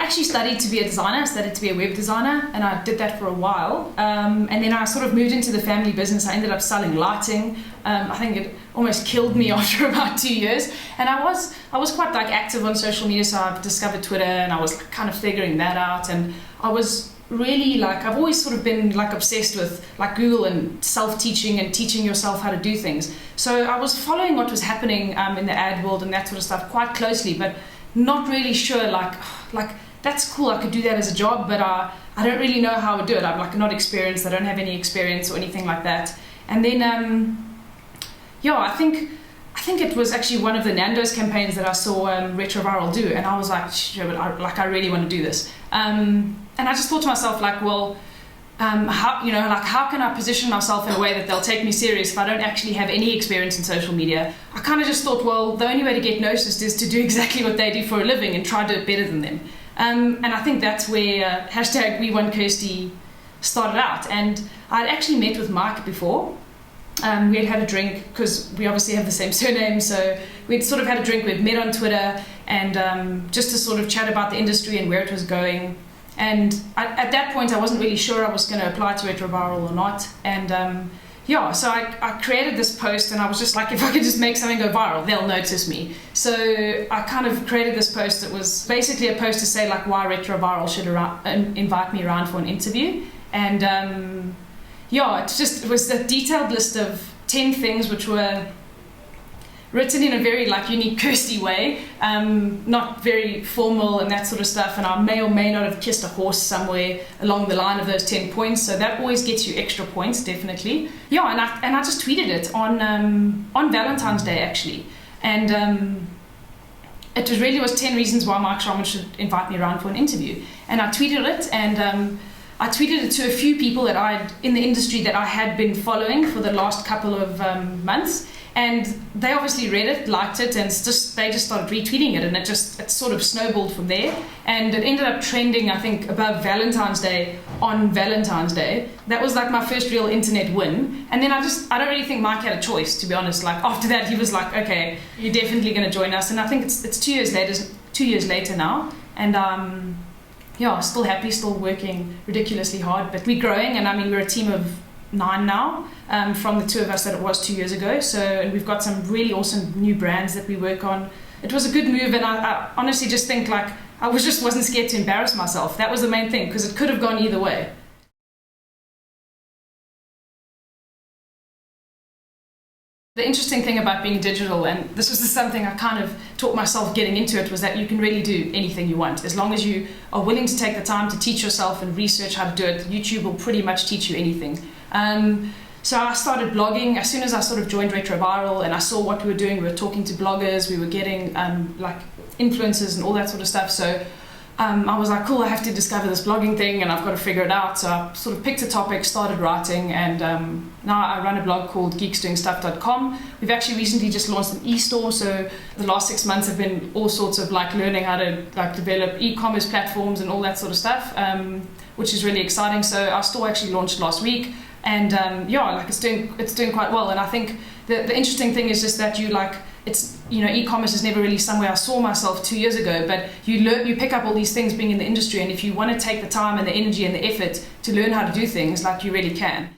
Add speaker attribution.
Speaker 1: actually studied to be a designer. I studied to be a web designer, and I did that for a while. And then I sort of moved into the family business. I ended up selling lighting. I think it almost killed me after about 2 years. And I was quite like active on social media, so I discovered Twitter, and I was kind of figuring that out. And I was really like, I've always sort of been like obsessed with like Google and self-teaching and teaching yourself how to do things. So I was following what was happening in the ad world and that sort of stuff quite closely, but not really sure like that's cool, I could do that as a job, but I don't really know how I would do it. I'm like not experienced, I don't have any experience or anything like that. And then I think it was actually one of the Nando's campaigns that I saw Retroviral do, and I was like, sure, but I really want to do this. And I just thought to myself, like, well, how can I position myself in a way that they'll take me serious if I don't actually have any experience in social media? I kind of just thought, well, the only way to get noticed is to do exactly what they do for a living and try to do it better than them. And I think that's where hashtag We Want Kirsty started out. And I'd actually met with Mike before. We had a drink because we obviously have the same surname, so we'd sort of had a drink. We'd met on Twitter and just to sort of chat about the industry and where it was going. And at that point I wasn't really sure I was going to apply to Retroviral or not. And so I created this post, and I was just like, if I could just make something go viral, they'll notice me. So I kind of created this post that was basically a post to say like why Retroviral should invite me around for an interview. And it was a detailed list of 10 things which were written in a very like unique Kirsty way, not very formal and that sort of stuff, and I may or may not have kissed a horse somewhere along the line of those 10 points, so that always gets you extra points, definitely. And I just tweeted it on Valentine's Day actually, and it was 10 reasons why Mike Sharman should invite me around for an interview, and I tweeted it, and I tweeted it to a few people in the industry that I had been following for the last couple of months. And they obviously read it, liked it, and they just started retweeting it, and it sort of snowballed from there. And it ended up trending, I think, above Valentine's Day on Valentine's Day. That was like my first real internet win. And then I don't really think Mike had a choice, to be honest. Like after that, he was like, okay, you're definitely going to join us. And I think it's 2 years later now. And still happy, still working ridiculously hard. But we're growing, and I mean, we're a team of 9 now, from the 2 of us that it was 2 years ago. And we've got some really awesome new brands that we work on. It was a good move, and I honestly just think like I wasn't scared to embarrass myself. That was the main thing, because it could have gone either way. The interesting thing about being digital, and this was something I kind of taught myself getting into it, was that you can really do anything you want. As long as you are willing to take the time to teach yourself and research how to do it, YouTube will pretty much teach you anything. So I started blogging as soon as I sort of joined Retroviral, and I saw what we were doing. We were talking to bloggers, we were getting like influencers and all that sort of stuff. So I was like, cool, I have to discover this blogging thing, and I've got to figure it out. So I sort of picked a topic, started writing, and now I run a blog called geeksdoingstuff.com. We've actually recently just launched an e-store, so the last 6 months have been all sorts of like learning how to like develop e-commerce platforms and all that sort of stuff, which is really exciting. So our store actually launched last week, and it's doing quite well. And I think the interesting thing is just that e-commerce is never really somewhere I saw myself 2 years ago, but you pick up all these things being in the industry, and if you want to take the time and the energy and the effort to learn how to do things, like, you really can.